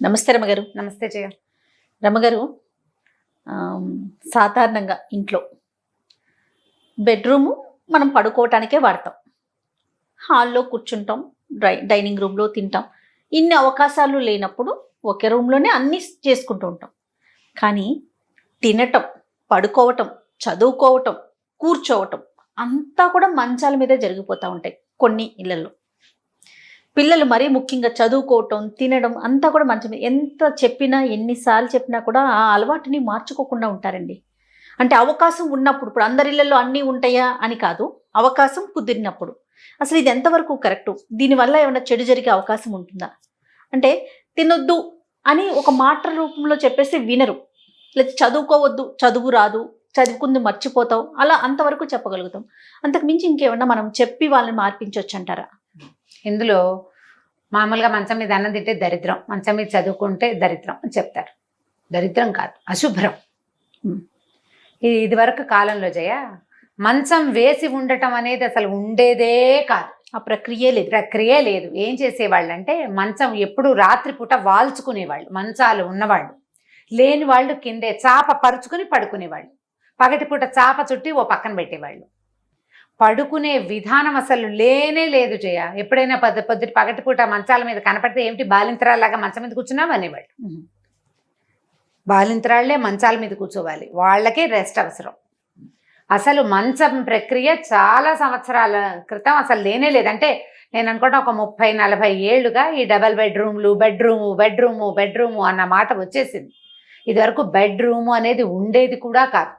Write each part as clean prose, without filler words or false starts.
నమస్తే రమగారు. నమస్తే జయ. రమగారు, సాధారణంగా ఇంట్లో బెడ్రూము మనం పడుకోవటానికే వాడతాం, హాల్లో కూర్చుంటాం, డైనింగ్ రూమ్లో తింటాం. ఇన్ని అవకాశాలు లేనప్పుడు ఒకే రూమ్లోనే అన్నీ చేసుకుంటూ ఉంటాం. కానీ తినటం, పడుకోవటం, చదువుకోవటం, కూర్చోవటం అంతా కూడా మంచాల మీదే జరిగిపోతూ ఉంటాయి కొన్ని ఇళ్లలో. పిల్లలు మరీ ముఖ్యంగా చదువుకోవటం, తినడం అంతా కూడా మంచం. ఎంత చెప్పినా, ఎన్నిసార్లు చెప్పినా కూడా ఆ అలవాటుని మార్చుకోకుండా ఉంటారండి. అంటే అవకాశం ఉన్నప్పుడు, ఇప్పుడు అందరి ఇళ్లలో అన్నీ ఉంటాయా అని కాదు, అవకాశం కుదిరినప్పుడు. అసలు ఇది ఎంతవరకు కరెక్టు? దీనివల్ల ఏమైనా చెడు జరిగే అవకాశం ఉంటుందా? అంటే తినొద్దు అని ఒక మాట రూపంలో చెప్పేసి వినరు, లేదా చదువుకోవద్దు, చదువు రాదు, చదువుకుంది మర్చిపోతావు, అలా అంతవరకు చెప్పగలుగుతాం. అంతకు మించి ఇంకేమన్నా మనం చెప్పి వాళ్ళని మార్పించవచ్చు అంటారా? ఇందులో మామూలుగా మంచం మీద అన్నం తింటే దరిద్రం, మంచం మీద చదువుకుంటే దరిద్రం అని చెప్తారు. దరిద్రం కాదు, అశుభ్రం. ఇది వరకు కాలంలో జయ మంచం వేసి ఉండటం అనేది అసలు ఉండేదే కాదు. ఆ ప్రక్రియ లేదు. ఏం చేసేవాళ్ళు అంటే మంచం ఎప్పుడు రాత్రిపూట వాల్చుకునేవాళ్ళు. మంచాలు ఉన్నవాళ్ళు, లేని వాళ్ళు కిందే చాప పరుచుకుని పడుకునేవాళ్ళు. పగటిపూట చాప చుట్టి ఓ పక్కన పెట్టేవాళ్ళు. పడుకునే విధానం అసలు లేనే లేదు జయ. ఎప్పుడైనా పొద్దుటి పగటిపూట మంచాల మీద కనపడితే ఏమిటి బాలింతరాల్లాగా మంచం మీద కూర్చున్నావు అనేవాళ్ళు. బాలింతరాళ్లే మంచాల మీద కూర్చోవాలి, వాళ్ళకే రెస్ట్ అవసరం. అసలు మంచం ప్రక్రియ చాలా సంవత్సరాల క్రితం అసలు లేనే లేదంటే నేను అనుకుంటా ఒక 30-40 ఏళ్ళుగా ఈ డబల్ బెడ్రూము అన్న మాట వచ్చేసింది. ఇదివరకు బెడ్రూము అనేది ఉండేది కూడా కాదు.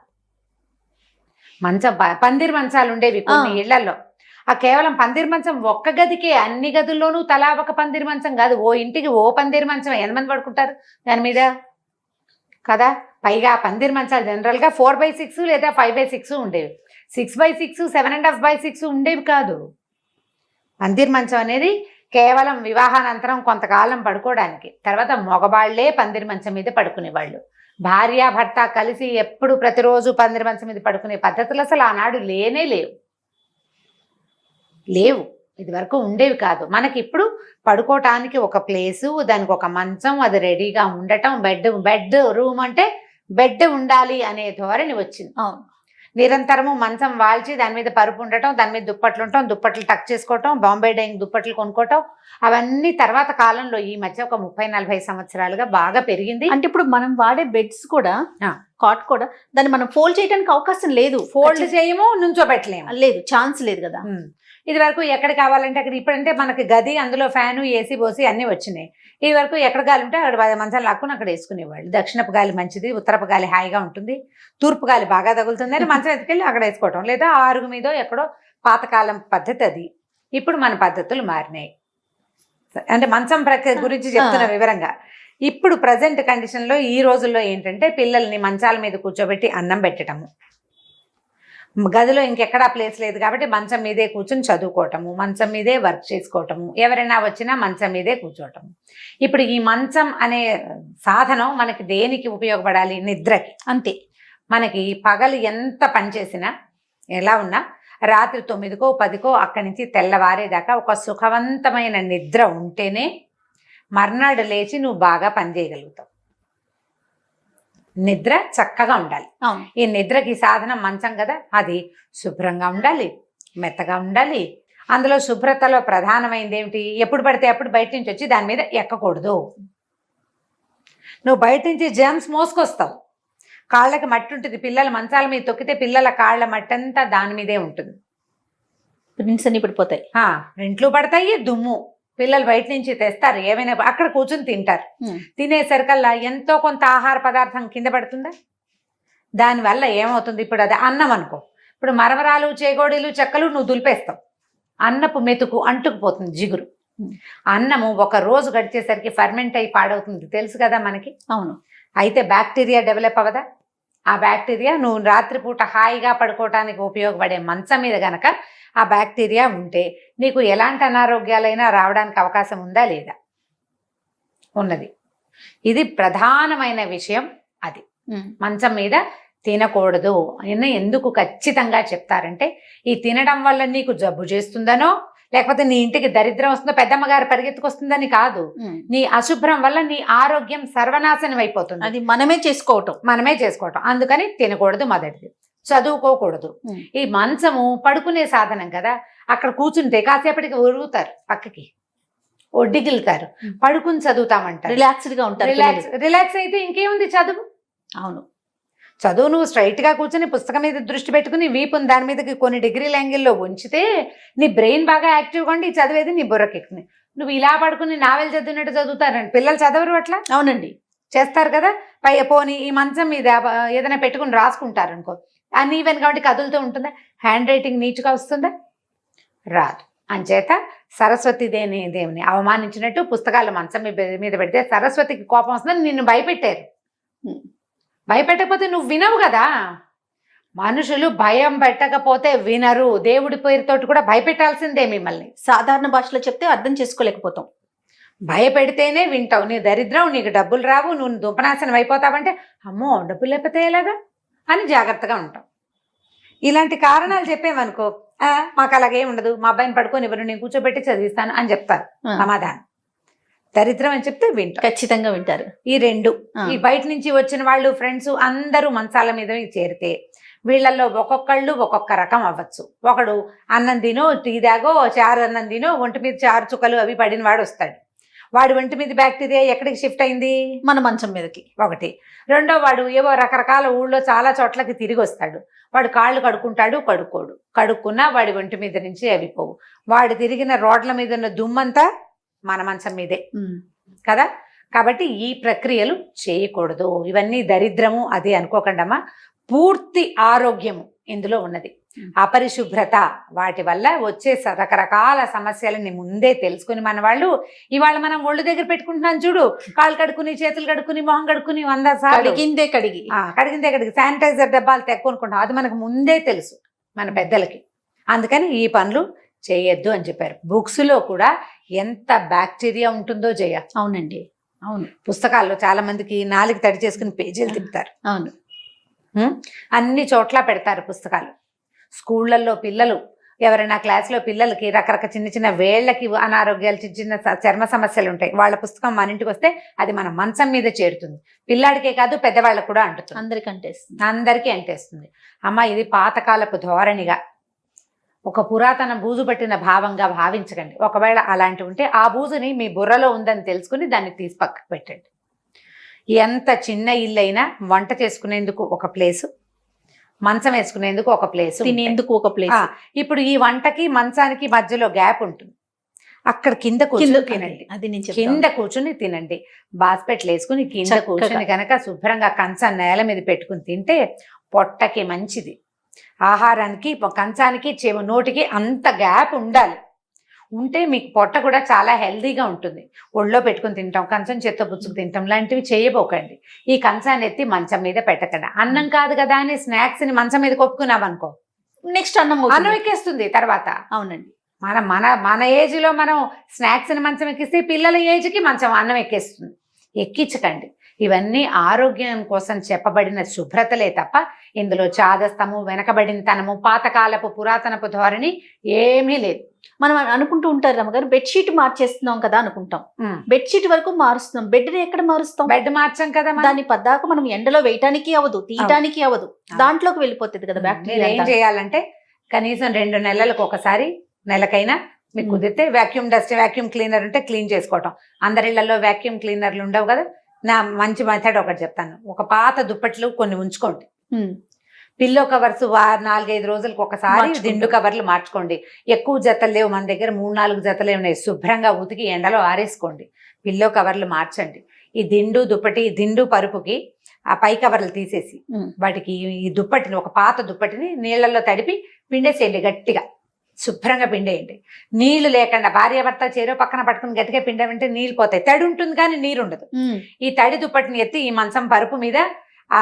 పందిరి మంచాలు ఉండేవి కొన్ని ఇళ్లలో. ఆ కేవలం పందిరి మంచం ఒక్క గదికే, అన్ని గదుల్లోనూ తలా ఒక పందిరి మంచం కాదు, ఓ ఇంటికి ఓ పందిరి మంచం. ఎంతమంది పడుకుంటారు దాని మీద కదా? పైగా పందిరి మంచాలు జనరల్గా 4/6 లేదా 5/6 ఉండేవి. 6/6, 7.5/6 ఉండేవి కాదు. పందిరి మంచం అనేది కేవలం వివాహానంతరం కొంతకాలం పడుకోవడానికి. తర్వాత మగవాళ్లే పందిరి మంచం మీద పడుకునేవాళ్ళు. భార్య భర్త కలిసి ఎప్పుడు ప్రతిరోజు పందిరి మంచం మీద పడుకునే పద్ధతులు అసలు ఆనాడు లేనే లేవు. ఇది వరకు ఉండేవి కాదు. మనకి ఇప్పుడు పడుకోవటానికి ఒక ప్లేసు, దానికి ఒక మంచం, అది రెడీగా ఉండటం. బెడ్ రూమ్ అంటే బెడ్ ఉండాలి అనే ధోరణి వచ్చింది. నిరంతరము మంచం వాల్చి దాని మీద పరుపు ఉండటం, దాని మీద దుప్పట్లు ఉండటం, దుప్పట్లు టక్ చేసుకోవటం, బాంబే డైయింగ్ దుప్పట్లు కొనుక్కోవటం, అవన్నీ తర్వాత కాలంలో ఈ మధ్య ఒక 30-40 సంవత్సరాలుగా బాగా పెరిగింది. అంటే ఇప్పుడు మనం వాడే బెడ్స్ కూడా, కాట్ కూడా, దాన్ని మనం ఫోల్డ్ చేయడానికి అవకాశం లేదు. ఫోల్డ్ చేయము, నుంచోబెట్టలేము, లేదు, ఛాన్స్ లేదు కదా. ఇది వరకు ఎక్కడ కావాలంటే అక్కడ. ఇప్పుడంటే మనకి గది, అందులో ఫ్యాను, ఏసీ బోసి అన్నీ వచ్చినాయి. ఇది వరకు ఎక్కడ గాలి ఉంటే అక్కడ మంచాలు లాక్కుని అక్కడ వేసుకునేవాళ్ళు. దక్షిణపు గాలి మంచిది, ఉత్తరపు గాలి హాయిగా ఉంటుంది, తూర్పు గాలి బాగా తగులుతుంది అని మంచం ఎత్తుకెళ్ళి అక్కడ వేసుకోవటం, లేదా ఆరుగు మీదో ఎక్కడో. పాతకాలం పద్ధతి అది. ఇప్పుడు మన పద్ధతులు మారినాయి. అంటే మంచం ప్రక్రియ గురించి చెప్తున్న వివరంగా. ఇప్పుడు ప్రజెంట్ కండిషన్లో ఈ రోజుల్లో ఏంటంటే పిల్లల్ని మంచాల మీద కూర్చోబెట్టి అన్నం పెట్టడము, గదిలో ఇంకెక్కడా ప్లేస్ లేదు కాబట్టి మంచం మీదే కూర్చొని చదువుకోవటము, మంచం మీదే వర్క్ చేసుకోవటము, ఎవరైనా వచ్చినా మంచం మీదే కూర్చోవటము. ఇప్పుడు ఈ మంచం అనే సాధనం మనకి దేనికి ఉపయోగపడాలి? నిద్రకి. అంతే. మనకి పగలు ఎంత పనిచేసినా, ఎలా ఉన్నా, రాత్రి 9కో 10కో అక్కడి నుంచి తెల్లవారేదాకా ఒక సుఖవంతమైన నిద్ర ఉంటేనే మర్నాడు లేచి నువ్వు బాగా పనిచేయగలుగుతావు. నిద్ర చక్కగా ఉండాలి. ఈ నిద్రకి సాధనం మంచం కదా. అది శుభ్రంగా ఉండాలి, మెత్తగా ఉండాలి. అందులో శుభ్రతలో ప్రధానమైనది ఏమిటి? ఎప్పుడు పడితే అప్పుడు బయట నుంచి వచ్చి దాని మీద ఎక్కకూడదు. నువ్వు బయట నుంచి జర్మ్స్ మోసుకొస్తావు. కాళ్ళకి మట్టి ఉంటుంది, పిల్లల మంచాల మీద తొక్కితే పిల్లల కాళ్ళ మట్టి అంతా దాని మీదే ఉంటుంది. ప్రింట్స్ అన్ని పడిపోతాయి, ప్రింట్లు పడతాయి, దుమ్ము. పిల్లలు బయట నుంచి తెస్తారు, ఏమైనా అక్కడ కూర్చొని తింటారు. తినేసరికల్లా ఎంతో కొంత ఆహార పదార్థం కింద పడుతుందా? దానివల్ల ఏమవుతుంది? ఇప్పుడు అది అన్నం అనుకో, ఇప్పుడు మరమరాలు, చేగోడీలు, చెక్కలు నువ్వు దులిపేస్తావు, అన్నపు మెతుకు అంటుకుపోతుంది, జిగురు. అన్నము ఒక రోజు గడిచేసరికి ఫర్మెంట్ అయి పాడవుతుంది, తెలుసు కదా మనకి. అవును. అయితే బ్యాక్టీరియా డెవలప్ అవ్వదా? ఆ బ్యాక్టీరియా నువ్వు రాత్రిపూట హాయిగా పడుకోవటానికి ఉపయోగపడే మంచం మీద గనక ఆ బ్యాక్టీరియా ఉంటే నీకు ఎలాంటి అనారోగ్యాలైనా రావడానికి అవకాశం ఉందా లేదా? ఉన్నది. ఇది ప్రధానమైన విషయం. అది మంచం మీద తినకూడదు అని ఎందుకు ఖచ్చితంగా చెప్తారంటే, ఈ తినడం వల్ల నీకు జబ్బు చేస్తుందనో, లేకపోతే నీ ఇంటికి దరిద్రం వస్తుందో పెద్దమ్మ గారు పరిగెత్తుకొస్తుందని కాదు. నీ అశుభ్రం వల్ల నీ ఆరోగ్యం సర్వనాశనం అయిపోతుంది. అది మనమే చేసుకోవటం. అందుకని తినకూడదు. మొదటిది చదువుకోకూడదు. ఈ మంచము పడుకునే సాధనం కదా, అక్కడ కూర్చుంటే కాసేపటికి ఒరుగుతారు, పక్కకి ఒడ్డిగిలుతారు, పడుకుని చదువుతామంటారు, రిలాక్స్డ్ గా ఉంటారు. రిలాక్స్ అయితే ఇంకేముంది చదువు. అవును, చదువు నువ్వు స్ట్రైట్ గా కూర్చొని పుస్తకం మీద దృష్టి పెట్టుకుని వీపుని దాని మీదకి కొన్ని డిగ్రీల యాంగిల్లో ఉంచితే నీ బ్రెయిన్ బాగా యాక్టివ్గా ఉండి చదివేది నీ బుర్రకెక్కుతుంది. నువ్వు ఇలా పడుకుని నావెల్ చదివినట్టు చదువుతారండి పిల్లలు, చదవరు అట్లా. అవునండి, చేస్తారు కదా. పోనీ ఈ మంచం మీద ఏదైనా పెట్టుకుని రాసుకుంటారు అనుకో, అన్ఈవెన్ కాబట్టి కదులుతూ ఉంటుందా? హ్యాండ్ రైటింగ్ నీట్గా వస్తుందా? రాదు. అంచేత సరస్వతి దేవుని అవమానించినట్టు పుస్తకాలు మంచం మీద పెడితే సరస్వతికి కోపం వస్తుందని నిన్ను భయపెట్టారు. భయపెట్టకపోతే నువ్వు వినవు కదా. మనుషులు భయం పెట్టకపోతే వినరు. దేవుడి పేరుతోటి కూడా భయపెట్టాల్సిందే మిమ్మల్ని. సాధారణ భాషలో చెప్తే అర్థం చేసుకోలేకపోతాం. భయపెడితేనే వింటావు. నీ దరిద్రం, నీకు డబ్బులు రావు, నువ్వు దుంపనాశనం అయిపోతావంటే అమ్మో డబ్బులు లేకపోతే ఎలాగా అని జాగ్రత్తగా ఉంటావు. ఇలాంటి కారణాలు చెప్పేమనుకో, మాకు అలాగే ఉండదు, మా అబ్బాయిని పడుకొని ఎవరు, నేను కూర్చోబెట్టి చదివిస్తాను అని చెప్తారు. సమాధానం. దరిద్రం అని చెప్తే వింటారు, ఖచ్చితంగా వింటారు. ఈ రెండు. ఈ బయట నుంచి వచ్చిన వాళ్ళు ఫ్రెండ్స్ అందరూ మంచాల మీద చేరితే వీళ్ళల్లో ఒక్కొక్కళ్ళు ఒక్కొక్క రకం అవ్వచ్చు. ఒకడు అన్నం తినో, టీ తాగో, చారు అన్నం తినో, ఒంటి మీద చారు చుక్కలు అవి పడిన వాడు వస్తాడు. వాడి ఒంటి మీద బ్యాక్టీరియా ఎక్కడికి షిఫ్ట్ అయింది? మన మంచం మీదకి. ఒకటి. రెండో వాడు ఏవో రకరకాల ఊళ్ళో చాలా చోట్లకి తిరిగి వస్తాడు. వాడు కాళ్ళు కడుక్కుంటాడు, కడుక్కోడు. కడుక్కున్నా వాడి ఒంటి మీద నుంచి అవి పోవు. వాడు తిరిగిన రోడ్ల మీద ఉన్న దుమ్మంతా మన మంచం మీదే కదా. కాబట్టి ఈ ప్రక్రియలు చేయకూడదు. ఇవన్నీ దరిద్రము అది అనుకోకండమ్మా. పూర్తి ఆరోగ్యము ఇందులో ఉన్నది. అపరిశుభ్రత వాటి వల్ల వచ్చే రకరకాల సమస్యలని ముందే తెలుసుకుని మన వాళ్ళు ఇవాళ మనం ఒళ్ళు దగ్గర పెట్టుకుంటున్నాం చూడు, కాళ్ళు కడుక్కుని, చేతులు కడుక్కుని, మొహం కడుక్కుని 100 సార్లు కడిగిందే శానిటైజర్ డబ్బాలు తెక్కునుకుంటాం. అది మనకు ముందే తెలుసు మన పెద్దలకి. అందుకని ఈ పనులు చేయొద్దు అని చెప్పారు. బుక్స్ లో కూడా ఎంత బ్యాక్టీరియా ఉంటుందో జయ. అవునండి, అవును. పుస్తకాల్లో చాలా మందికి నాలుగు తడి చేసుకుని పేజీలు తిప్పుతారు. అవును, అన్ని చోట్ల పెడతారు పుస్తకాలు. స్కూళ్ళల్లో పిల్లలు ఎవరైనా క్లాస్లో పిల్లలకి రకరకాల చిన్న చిన్న వేళ్లకి అనారోగ్యాలు, చిన్న చిన్న చర్మ సమస్యలు ఉంటాయి. వాళ్ళ పుస్తకం మన ఇంటికి వస్తే అది మన మంచం మీద చేరుతుంది. పిల్లాడికే కాదు పెద్దవాళ్ళకు కూడా అంటుతుంది. అందరికీ అంటేస్తుంది. అమ్మ ఇది పాతకాలపు ధోరణిగా, ఒక పురాతన బూజు పట్టిన భావంగా భావించకండి. ఒకవేళ అలాంటి ఉంటే ఆ బూజుని మీ బుర్రలో ఉందని తెలుసుకుని దాన్ని తీసి పక్కకు పెట్టండి. ఎంత చిన్న ఇల్లు అయినా వంట చేసుకునేందుకు ఒక ప్లేసు, మంచం వేసుకునేందుకు ఒక ప్లేస్, తినేందుకు ఒక ప్లేస్. ఇప్పుడు ఈ వంటకి మంచానికి మధ్యలో గ్యాప్ ఉంటుంది. అక్కడ కింద కూర్చుని తినండి. అది కింద కూర్చుని తినండి. బాస్పెట్లు వేసుకుని కింద కూర్చుని కనుక శుభ్రంగా కంచం నేల మీద పెట్టుకుని తింటే పొట్టకి మంచిది. ఆహారానికి కంచానికి నోటికి అంత గ్యాప్ ఉండాలి. ఉంటే మీకు పొట్ట కూడా చాలా హెల్దీగా ఉంటుంది. ఒళ్ళో పెట్టుకుని తింటాం, కంచం చేత్తో పుచ్చుకు తింటాం, లాంటివి చేయబోకండి. ఈ కంచాన్ని ఎత్తి మంచం మీద పెట్టకండి. అన్నం కాదు కదా అని స్నాక్స్ ని మంచం మీద కొప్పుకున్నామనుకో, నెక్స్ట్ అన్నం ఎక్కేస్తుంది తర్వాత. అవునండి, మన ఏజ్ లో మనం స్నాక్స్ ని మంచం ఎక్కిస్తే పిల్లల ఏజ్ కి అన్నం ఎక్కేస్తుంది. ఎక్కించకండి. ఇవన్నీ ఆరోగ్యం కోసం చెప్పబడిన శుభ్రతలే తప్ప ఇందులో చాదస్తము, వెనకబడినతనము, పాతకాలపు పురాతనపు ధోరణి ఏమీ లేదు. మనం అనుకుంటూ ఉంటారు రమ్మగారు, బెడ్షీట్ మార్చేస్తున్నాం కదా అనుకుంటాం. బెడ్షీట్ వరకు మారుస్తున్నాం, బెడ్ ని ఎక్కడ మారుస్తాం? బెడ్ మార్చాం కదా. దాని పద్దాక మనం ఎండలో వేయటానికి అవ్వదు, తీయటానికి అవ్వదు, దాంట్లోకి వెళ్ళిపోతుంది కదా బ్యాక్టీరియా. ఏం చేయాలంటే కనీసం 2 నెలలకు ఒకసారి, నెలకైనా మీకు కుదిరితే వ్యాక్యూమ్ క్లీనర్ ఉంటే క్లీన్ చేసుకోవటం. అందరిళ్లలో వ్యాక్యూమ్ క్లీనర్లు ఉండవు కదా. నా మంచి మెథడ్ ఒకటి చెప్తాను. ఒక పాత దుప్పట్లు కొన్ని ఉంచుకోండి. పిల్లో కవర్స్ 4-5 రోజులకు ఒకసారి దిండు కవర్లు మార్చుకోండి. ఎక్కువ జతలు లేవు మన దగ్గర, 3-4 జతలే ఉన్నాయి. శుభ్రంగా ఉతికి ఎండలో ఆరేసుకోండి. పిల్లో కవర్లు మార్చండి. ఈ దిండు పరుపుకి ఆ పై కవర్లు తీసేసి వాటికి ఈ దుప్పటిని, ఒక పాత దుప్పటిని నీళ్లలో తడిపి పిండేసేయండి. గట్టిగా శుభ్రంగా పిండేయండి. నీళ్లు లేకుండా భార్యాభర్త చేరో పక్కన పట్టుకుని గట్టిగా పిండమంటే నీళ్ళు పోతాయి. తడి ఉంటుంది కానీ నీరు ఉండదు. ఈ తడి దుప్పటిని ఎత్తి ఈ మంచం పరుపు మీద, ఆ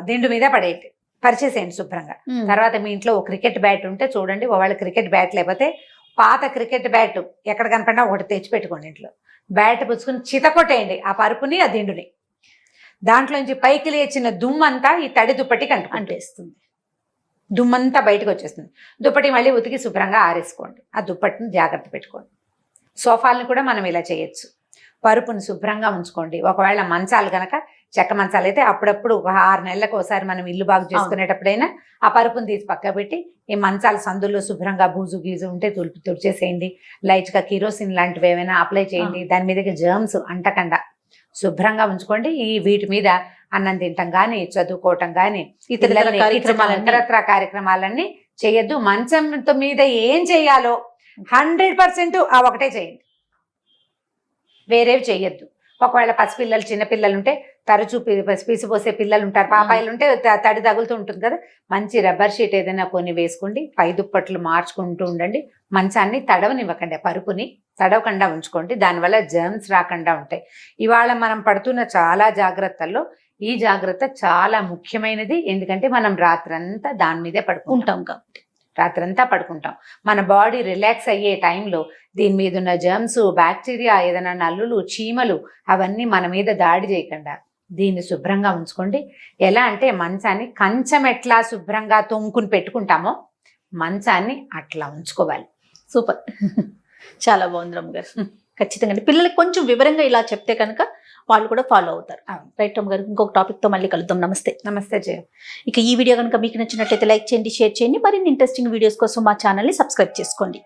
దిండు మీద పడేయండి, పరిచేసేయండి శుభ్రంగా. తర్వాత మీ ఇంట్లో ఒక క్రికెట్ బ్యాట్ ఉంటే చూడండి, ఒకవేళ క్రికెట్ బ్యాట్ లేకపోతే పాత క్రికెట్ బ్యాట్ ఎక్కడ కనపడినా ఒకటి తెచ్చి పెట్టుకోండి ఇంట్లో. బ్యాట్ పుచ్చుకుని చితకొట్టేయండి ఆ పరుపుని, ఆ దిండుని. దాంట్లోంచి పైకి లేచిన దుమ్మంతా ఈ తడి దుప్పటికి అంటేస్తుంది. దుమ్మంతా బయటకు వచ్చేస్తుంది. దుప్పటి మళ్ళీ ఉతికి శుభ్రంగా ఆరేసుకోండి. ఆ దుప్పటిని జాగ్రత్త పెట్టుకోండి. సోఫాలను కూడా మనం ఇలా చేయొచ్చు. పరుపును శుభ్రంగా ఉంచుకోండి. ఒకవేళ మంచాలు కనుక చెక్క మంచాలు అయితే అప్పుడప్పుడు ఒక 6 నెలలకు ఒకసారి మనం ఇల్లు బాగు చేసుకునేటప్పుడైనా ఆ పరుపును తీసి పక్క పెట్టి ఈ మంచాల సందుల్లో శుభ్రంగా బూజు గీజు ఉంటే తుడిచేసేయండి. లైట్గా కిరోసిన్ లాంటివి ఏమైనా అప్లై చేయండి. దాని మీదకి జర్మ్స్ అంటకుండా శుభ్రంగా ఉంచుకోండి. వీటి మీద అన్నం తింటాం కానీ, చదువుకోవటం కానీ, ఇతరత్ర కార్యక్రమాలన్నీ చేయొద్దు. మంచం మీద ఏం చేయాలో 100% ఆ ఒకటే చేయండి, వేరేవి చెయ్యొద్దు. ఒకవేళ పసిపిల్లలు చిన్నపిల్లలు ఉంటే తరచూ పీసిపోసే పిల్లలు ఉంటారు, పాపాయిలు ఉంటే తడి తగులుతూ ఉంటుంది కదా, మంచి రబ్బర్ షీట్ ఏదైనా కొన్ని వేసుకోండి. పై దుప్పట్లు మార్చుకుంటూ ఉండండి. మంచాన్ని తడవనివ్వకండి, పరుపుని తడవకుండా ఉంచుకోండి. దానివల్ల జర్మ్స్ రాకుండా ఉంటాయి. ఇవాళ మనం పడుతున్న చాలా జాగ్రత్తల్లో ఈ జాగ్రత్త చాలా ముఖ్యమైనది. ఎందుకంటే మనం రాత్రంతా దాని మీదే పడుకుంటాం కాబట్టి, రాత్రంతా పడుకుంటాం. మన బాడీ రిలాక్స్ అయ్యే టైంలో దీని మీద ఉన్న జర్మ్స్, బ్యాక్టీరియా, ఏదైనా నల్లులు, చీమలు అవన్నీ మన మీద దాడి చేయకుండా దీన్ని శుభ్రంగా ఉంచుకోండి. ఎలా అంటే మంచాన్ని కంచం ఎట్లా శుభ్రంగా తొంగుకుని పెట్టుకుంటామో మంచాన్ని అట్లా ఉంచుకోవాలి. సూపర్, చాలా బాగుంది రమ్మ గారు. ఖచ్చితంగా పిల్లలకి కొంచెం వివరంగా ఇలా చెప్తే కనుక వాళ్ళు కూడా ఫాలో అవుతారు. రైట్ రమ్మ గారు, ఇంకొక టాపిక్తో మళ్ళీ కలుద్దాం. నమస్తే. నమస్తే జయ. ఇక ఈ వీడియో కనుక మీకు నచ్చినట్లయితే లైక్ చేయండి, షేర్ చేయండి. మరిన్ని ఇంట్రెస్టింగ్ వీడియోస్ కోసం మా ఛానల్ని సబ్స్క్రైబ్ చేసుకోండి.